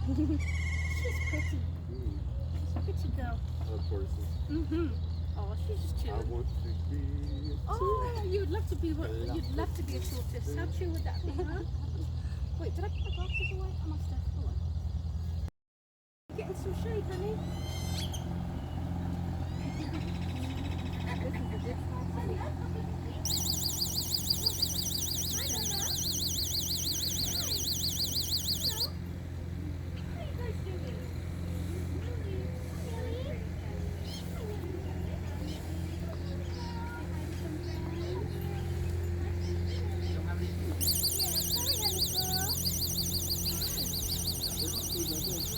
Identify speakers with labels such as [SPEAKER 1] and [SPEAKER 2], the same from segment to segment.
[SPEAKER 1] She's pretty. She's a pretty girl.
[SPEAKER 2] Of course.
[SPEAKER 1] Oh, she's just
[SPEAKER 2] I
[SPEAKER 1] chilling.
[SPEAKER 2] want to be.
[SPEAKER 1] Oh, you'd love to be what? You'd love to be a tortoise. How true would that be, huh? Wait, did I put my glasses away? I must have. Hold on. Getting some shade, honey. This is a good spot.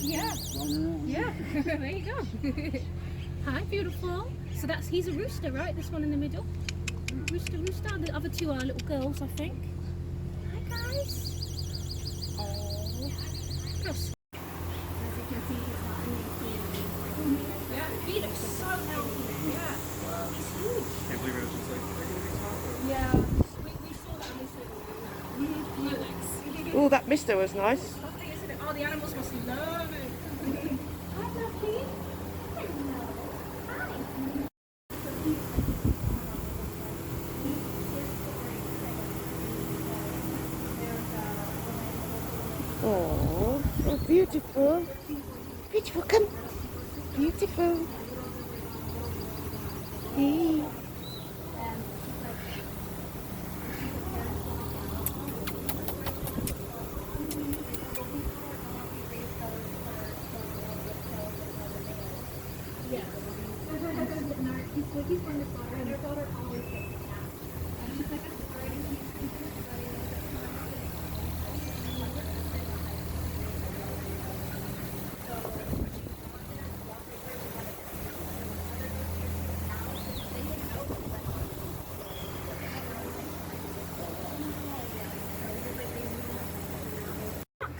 [SPEAKER 1] Yeah. Yeah. There you go. Hi, beautiful. So he's a rooster, right? This one in the middle. Rooster. The other two are little girls, I think. Hi, guys. Oh. Gross. As you can see, he's not yeah, he looks so healthy. Yeah. He's huge.
[SPEAKER 2] Can't believe it was just like regular taco.
[SPEAKER 1] Yeah. We saw that on this.
[SPEAKER 3] Oh, that mister was nice.
[SPEAKER 1] Lovely, isn't it? Oh, the animals must love it. Hi, Ducky. Hello. Hi.
[SPEAKER 3] Oh, beautiful. Beautiful, come. Beautiful. Hey.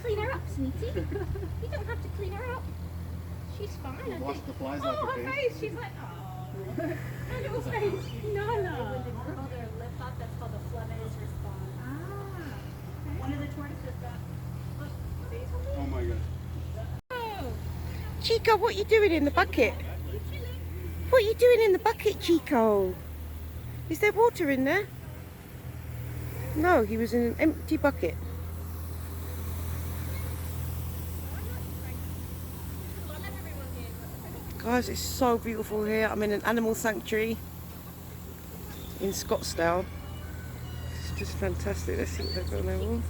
[SPEAKER 1] Clean her up, sweetie. You don't have to clean her up. She's fine.
[SPEAKER 2] Wash the flies
[SPEAKER 1] Oh,
[SPEAKER 2] off
[SPEAKER 1] her
[SPEAKER 2] her face.
[SPEAKER 1] face. She's like, oh. Her little face. Nala.
[SPEAKER 4] When they curl their lip up, that's called a Fleming's response. One of the tortoises got. Look, see?
[SPEAKER 2] Oh my god.
[SPEAKER 1] Oh.
[SPEAKER 3] Chico, what are you doing in the bucket? What are you doing in the bucket, Chico? Is there water in there? No, he was in an empty bucket. Guys, it's so beautiful here. I'm in an animal sanctuary in Scottsdale. It's just fantastic. Let's see what they've got on their wall.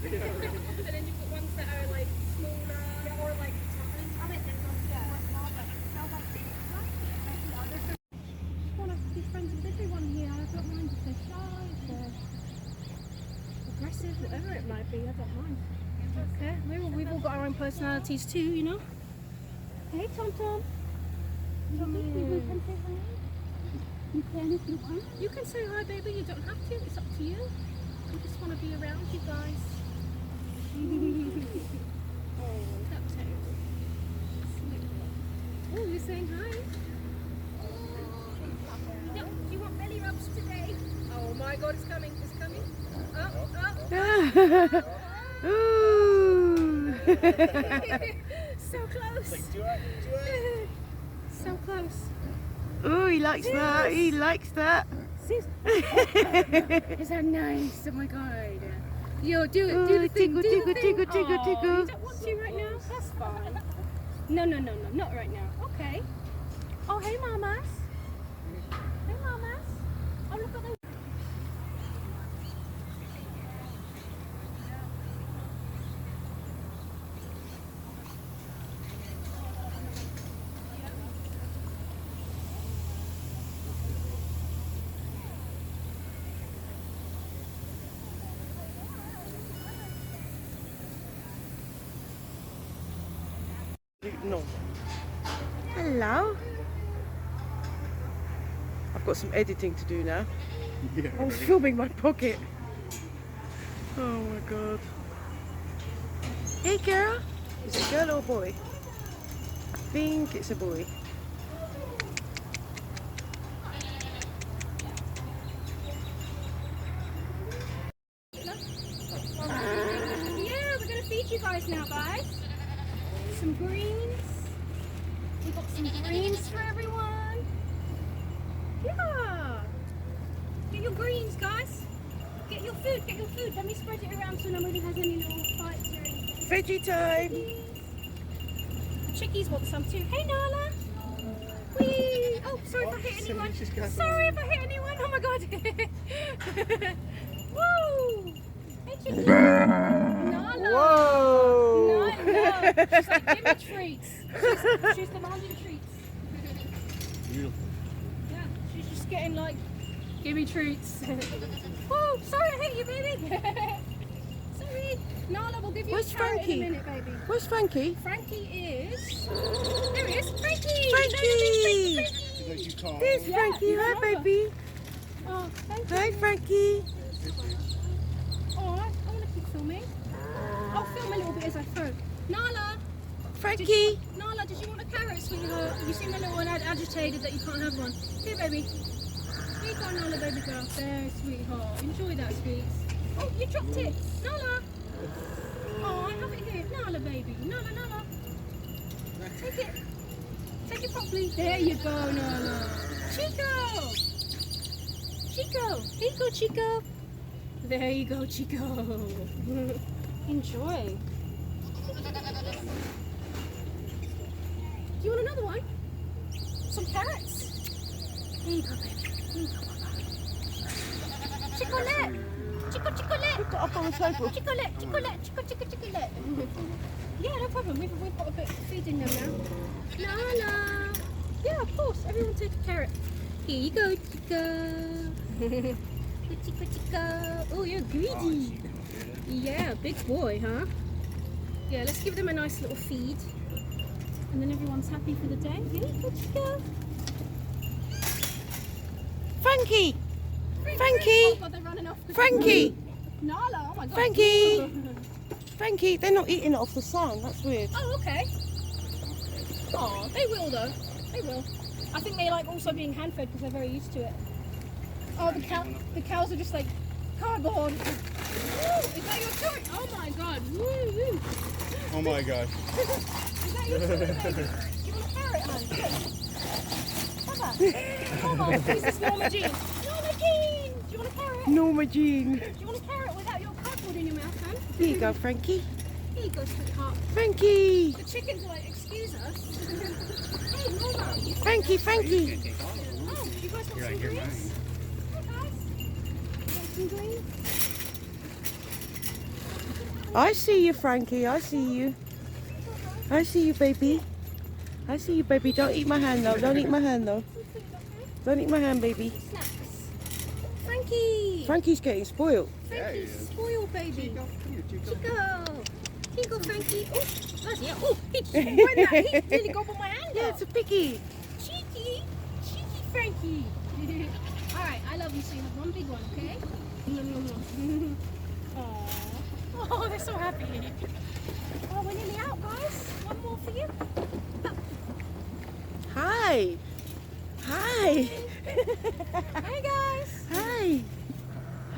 [SPEAKER 1] And then you've got ones that are like smaller or like I want to be friends with everyone here. I don't mind if they're shy, if they're aggressive, whatever it might be. I don't mind. Okay, we've all got our own personalities too, you know. Hey, Tom Tom. You can say hi. You can if you want. You can say hi, baby. You don't have to. It's up to you. We just want to be around you guys. Oh, DuckTales. Oh, you're saying hi? No, do you want belly rubs today? Oh my God, it's coming. It's coming. Oh.
[SPEAKER 3] Ooh.
[SPEAKER 1] So close. So close.
[SPEAKER 3] Oh, he likes that. He likes that.
[SPEAKER 1] Is that nice? Oh my God. Yo, do it. Do
[SPEAKER 3] Ooh,
[SPEAKER 1] the thing.
[SPEAKER 3] tickle,
[SPEAKER 1] Do
[SPEAKER 3] tickle,
[SPEAKER 1] the thing.
[SPEAKER 3] tickle, tickle,
[SPEAKER 1] Aw,
[SPEAKER 3] tickle.
[SPEAKER 1] You don't want to right now? That's fine. No, not right now. Okay. Oh, hey, mamas. Hey, mamas. Oh, look at those.
[SPEAKER 3] No. Hello. I've got some editing to do now.
[SPEAKER 2] Yeah.
[SPEAKER 3] I was filming my pocket. Oh my god. Hey girl. Is it a girl or a boy? I think it's a boy.
[SPEAKER 1] Yeah, we're gonna feed you guys now, guys. Some greens. We got some greens for everyone. Yeah. Get your greens, guys. Get your food. Get your food. Let me spread it around so nobody has any little fights or anything.
[SPEAKER 3] Veggie time.
[SPEAKER 1] Chickies want some too. Hey, Nala. Whee! Oh, sorry if I hit anyone. Sorry if I hit anyone. Oh my god. Woo! Hey, Chickie. Nala.
[SPEAKER 3] Whoa.
[SPEAKER 1] No. She's like, give me treats. She's demanding treats.
[SPEAKER 2] Beautiful.
[SPEAKER 1] Yeah, she's just getting like, give me treats. Whoa, sorry I hit you, baby. Sorry. Nala, we'll give you
[SPEAKER 3] Where's
[SPEAKER 1] a carrot
[SPEAKER 3] Frankie?
[SPEAKER 1] in a minute, baby.
[SPEAKER 3] Where's Frankie?
[SPEAKER 1] Frankie is... There he is. Frankie!
[SPEAKER 3] Frankie!
[SPEAKER 2] That you call.
[SPEAKER 3] There's
[SPEAKER 1] Yeah,
[SPEAKER 3] Frankie.
[SPEAKER 1] you
[SPEAKER 3] Hi,
[SPEAKER 1] remember.
[SPEAKER 3] baby.
[SPEAKER 1] Oh, thank you.
[SPEAKER 3] Hi, Frankie.
[SPEAKER 1] Oh, I want to keep filming. I'll film a little bit as I throw. Nala!
[SPEAKER 3] Frankie.
[SPEAKER 1] Nala, did you want a carrot, sweetheart? You seem a little agitated that you can't have one. Here, baby. Here you go, Nala, baby girl. There, sweetheart. Enjoy that, sweets. Oh, you dropped it. Nala! Oh, I have it here. Nala, baby. Nala, Nala. Take it. Take it properly. There you go, Nala. Chico! Chico! Here you go, Chico. There you go, Chico. Enjoy. Do you want another one? Some carrots? Here you go, baby. Here you go, Papa. Chicolette! Chicolette!
[SPEAKER 3] Put it up on the table.
[SPEAKER 1] Chicolette! Yeah, no problem. We've got a bit of feed in them now. Nala! Yeah, of course. Everyone take a carrot. Here you go, Chico. Chico. Oh, you're greedy. Yeah, big boy, huh? Yeah, let's give them a nice little feed. And then everyone's happy for the day. Here you go, Chico.
[SPEAKER 3] Frankie.
[SPEAKER 1] Oh
[SPEAKER 3] Frankie.
[SPEAKER 1] God, they're running off.
[SPEAKER 3] Frankie.
[SPEAKER 1] Nala, oh my God.
[SPEAKER 3] Frankie. Frankie. They're not eating it off the sand. That's weird.
[SPEAKER 1] Oh, okay. Oh, they will though. They will. I think they like also being hand-fed because they're very used to it. Oh, the cows are just like cardboard. Woo, is that your turn? Oh my God. Woo, woo.
[SPEAKER 2] Oh my gosh.
[SPEAKER 1] Is that your turn, baby? Do you want a carrot, hon? Papa. Oh, who's this Norma Jean? Norma Jean! Do you want a carrot?
[SPEAKER 3] Norma Jean.
[SPEAKER 1] Do you want a carrot without your cardboard in your mouth, hon?
[SPEAKER 3] Here you go, Frankie.
[SPEAKER 1] Here you go, sweetheart.
[SPEAKER 3] Frankie.
[SPEAKER 1] The chickens are like, excuse us. Hey, Norma.
[SPEAKER 3] Frankie. Frankie.
[SPEAKER 1] Oh, you guys want some greens? Hi, guys. Want some greens?
[SPEAKER 3] I see you, Frankie. I see you. I see you, baby. I see you, baby. Don't eat my hand, though. Don't eat my hand, though.
[SPEAKER 1] Some food, okay?
[SPEAKER 3] Don't eat my hand, baby.
[SPEAKER 1] Snacks. Frankie.
[SPEAKER 3] Frankie's getting spoiled.
[SPEAKER 2] Yeah, he
[SPEAKER 1] Frankie's
[SPEAKER 2] is.
[SPEAKER 1] spoiled, baby.
[SPEAKER 2] Come here, Chico.
[SPEAKER 1] Chico. Here you go, Frankie. Oh, that's yeah. Oh, he just won that. He nearly gobbled my hand
[SPEAKER 3] Yeah,
[SPEAKER 1] up.
[SPEAKER 3] it's a piggy.
[SPEAKER 1] Cheeky Frankie. All right, I love you, so you have one big one, okay? Aww. Oh, they're so happy. Oh, we're nearly out, guys. One more for you.
[SPEAKER 3] Hi. Hi.
[SPEAKER 1] Hi, guys.
[SPEAKER 3] Hi.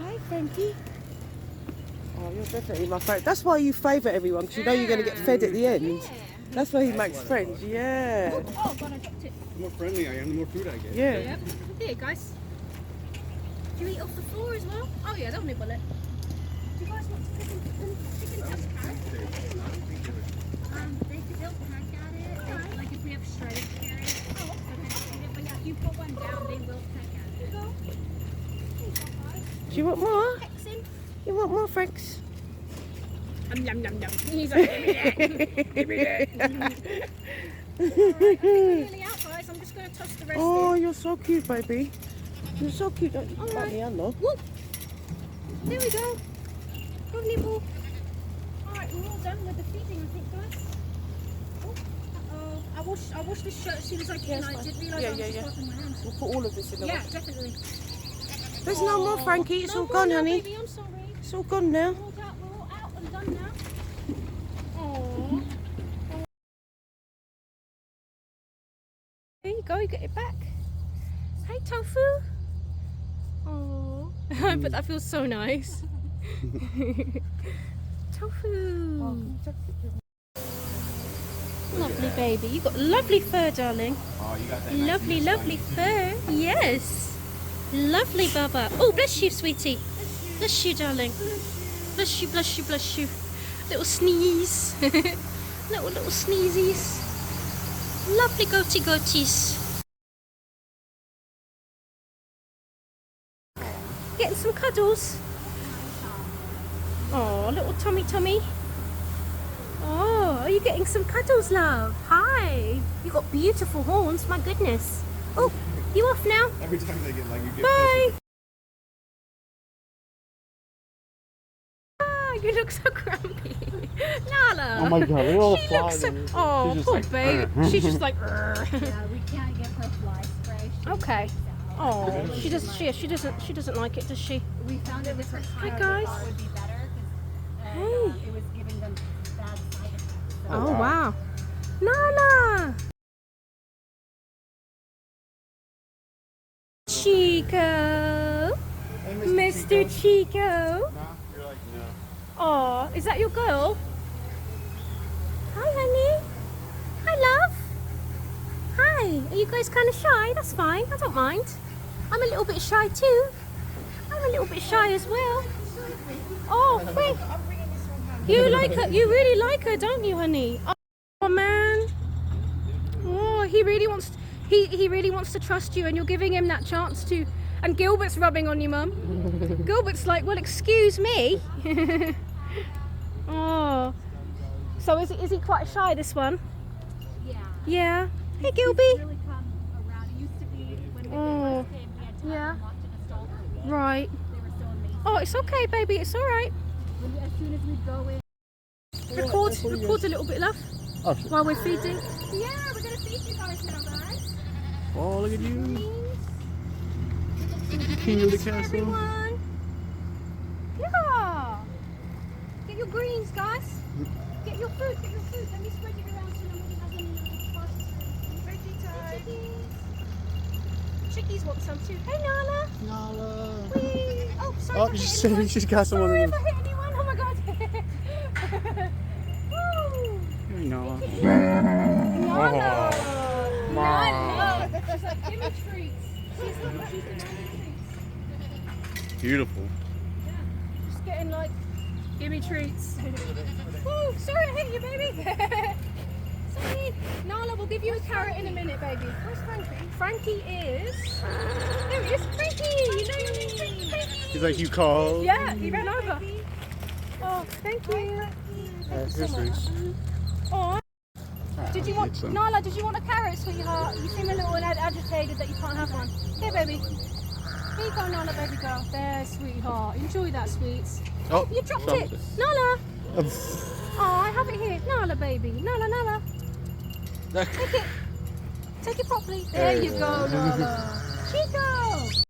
[SPEAKER 3] Hi, Frankie. Oh, you're definitely my favourite. That's why you favourite everyone, because you know you're going to get fed at the end.
[SPEAKER 1] Yeah.
[SPEAKER 3] That's why he makes friends. Yeah.
[SPEAKER 1] Oh, God, I dropped it.
[SPEAKER 2] The more friendly I am, the more food I get.
[SPEAKER 3] Yeah.
[SPEAKER 1] Yep. Here, guys. Do you eat off the floor as well? Oh, yeah, they'll nibble it. Do you guys want chicken touch carrots?
[SPEAKER 4] They'll peck at it. Like if we have shredded carrots,
[SPEAKER 1] Oh, okay.
[SPEAKER 4] but yeah, if you put one down, they will peck at
[SPEAKER 1] Here
[SPEAKER 4] it.
[SPEAKER 1] you go. Here you go, guys.
[SPEAKER 3] Do you want more?
[SPEAKER 1] Hexin.
[SPEAKER 3] You want more, Franks?
[SPEAKER 1] Yum, yum, yum. He's like, give me that. Give me that. Nearly out, guys. I'm just going to toss the rest
[SPEAKER 3] Oh,
[SPEAKER 1] in.
[SPEAKER 3] you're so cute, baby. You're so cute. Don't you
[SPEAKER 1] All
[SPEAKER 3] bite
[SPEAKER 1] right.
[SPEAKER 3] me hand, though.
[SPEAKER 1] Whoop. There we go. Go nibble. Alright, we're all done with the feeding, I think, guys. Oh, that I washed this shirt as soon as I came.
[SPEAKER 3] it's
[SPEAKER 1] I
[SPEAKER 3] fine.
[SPEAKER 1] didn't realise
[SPEAKER 3] Yeah,
[SPEAKER 1] I was
[SPEAKER 3] yeah,
[SPEAKER 1] just
[SPEAKER 3] yeah.
[SPEAKER 1] washing my hands.
[SPEAKER 3] We'll put all of this in the
[SPEAKER 1] Yeah,
[SPEAKER 3] wash.
[SPEAKER 1] definitely.
[SPEAKER 3] There's no more, Frankie. It's
[SPEAKER 1] No
[SPEAKER 3] all
[SPEAKER 1] more
[SPEAKER 3] gone,
[SPEAKER 1] now,
[SPEAKER 3] honey.
[SPEAKER 1] Baby, I'm sorry.
[SPEAKER 3] It's all gone now.
[SPEAKER 1] We're all out and done now. Aww. There you go, you get it back. Hey, Tofu. Oh, but that feels so nice. Tofu. Lovely baby. You got lovely fur, darling.
[SPEAKER 2] Oh, you got that
[SPEAKER 1] Lovely, lovely fur. Yes. Lovely, Baba. Oh, bless you, sweetie. Bless you, darling. Bless you, bless you, bless you. Little sneeze. little sneezies. Lovely goatee goatees. Getting some cuddles. Oh, little tummy. Oh, are you getting some cuddles, love? Hi. You got beautiful horns. My goodness. Oh, you off now?
[SPEAKER 2] Every time they get like you get
[SPEAKER 1] Bye. Ah, you look so grumpy. Nala.
[SPEAKER 2] Oh my God, we're all
[SPEAKER 1] She looks so.
[SPEAKER 2] flying.
[SPEAKER 1] Oh,
[SPEAKER 2] She's just
[SPEAKER 1] poor
[SPEAKER 2] like,
[SPEAKER 1] baby. She's just like. "Urgh."
[SPEAKER 4] Yeah, we can't give her fly spray. She
[SPEAKER 1] Okay.
[SPEAKER 4] freaks out.
[SPEAKER 1] Oh, she doesn't like it, does she?
[SPEAKER 4] We found a different kind
[SPEAKER 1] Hi,
[SPEAKER 4] we
[SPEAKER 1] guys.
[SPEAKER 4] thought would be better because
[SPEAKER 1] Hey.
[SPEAKER 4] it was giving them bad side effects. So
[SPEAKER 1] Oh wow. Nala. Chico. Mr. Chico.
[SPEAKER 2] You're like, no.
[SPEAKER 1] Oh, is that your girl? Hi, honey. Hi, love. Hi. Are you guys kind of shy? That's fine. I don't mind. I'm a little bit shy too. I'm a little bit shy as well. Oh, Frank. You like her? You really like her, don't you, honey? Oh man. Oh, he really wants. He really wants to trust you, and you're giving him that chance to. And Gilbert's rubbing on you, Mum. Gilbert's like, well, excuse me. Oh. So is he quite shy, this one?
[SPEAKER 4] yeah.
[SPEAKER 1] Yeah. Hey,
[SPEAKER 4] He's
[SPEAKER 1] Gilby.
[SPEAKER 4] really come around. It used to be when we
[SPEAKER 1] Oh,
[SPEAKER 4] first came, we had time
[SPEAKER 1] yeah.
[SPEAKER 4] and locked in a stall for a week.
[SPEAKER 1] Right.
[SPEAKER 4] They were so amazing.
[SPEAKER 1] Oh, it's okay, baby. It's all right.
[SPEAKER 4] As soon as we'd go in.
[SPEAKER 1] Record a little bit, love,
[SPEAKER 2] Oh, shit.
[SPEAKER 1] while we're feeding.
[SPEAKER 4] Yeah, we're gonna feed you guys now, guys.
[SPEAKER 2] Oh, look at you. King of the castle.
[SPEAKER 1] Everyone. Yeah. Get your greens, guys. Get your fruit. Get your fruit. Let me spread it around so nobody has any little slices. Veggie time. Chickies want some too. Hey, Nala.
[SPEAKER 2] Nala.
[SPEAKER 1] Whee. Oh, sorry.
[SPEAKER 2] Oh,
[SPEAKER 1] if I
[SPEAKER 2] she's
[SPEAKER 1] hit
[SPEAKER 2] saying
[SPEAKER 1] anyone.
[SPEAKER 2] she's got someone
[SPEAKER 1] Sorry
[SPEAKER 2] in
[SPEAKER 1] if I hit anyone. Oh my god. Woo.
[SPEAKER 2] Nala.
[SPEAKER 1] Nala. Nala. She's like, give me treats. She's demanding treats.
[SPEAKER 2] Beautiful.
[SPEAKER 1] Yeah. Just getting like, give me treats. Woo, sorry I hit you, baby. Sorry. Nala, we'll give you a carrot in a minute, baby. Where's Frankie? Frankie is... There he is. Frankie! You know your name, Frankie?
[SPEAKER 2] He's like, you called.
[SPEAKER 1] Yeah, he ran over. Oh, thank you.
[SPEAKER 2] Here's Reese.
[SPEAKER 1] Oh, did you want...
[SPEAKER 2] Get some.
[SPEAKER 1] Nala, did you want a carrot, sweetheart? You seem a little agitated that you can't have one. Here, baby. Here you go, Nala, baby girl. There, sweetheart. Enjoy that, sweets.
[SPEAKER 2] Oh,
[SPEAKER 1] You dropped it. Nala.
[SPEAKER 2] it.
[SPEAKER 1] Oh, I have it here. Nala, baby. Nala. Take it. Take it properly. There you go, Nala. Chico.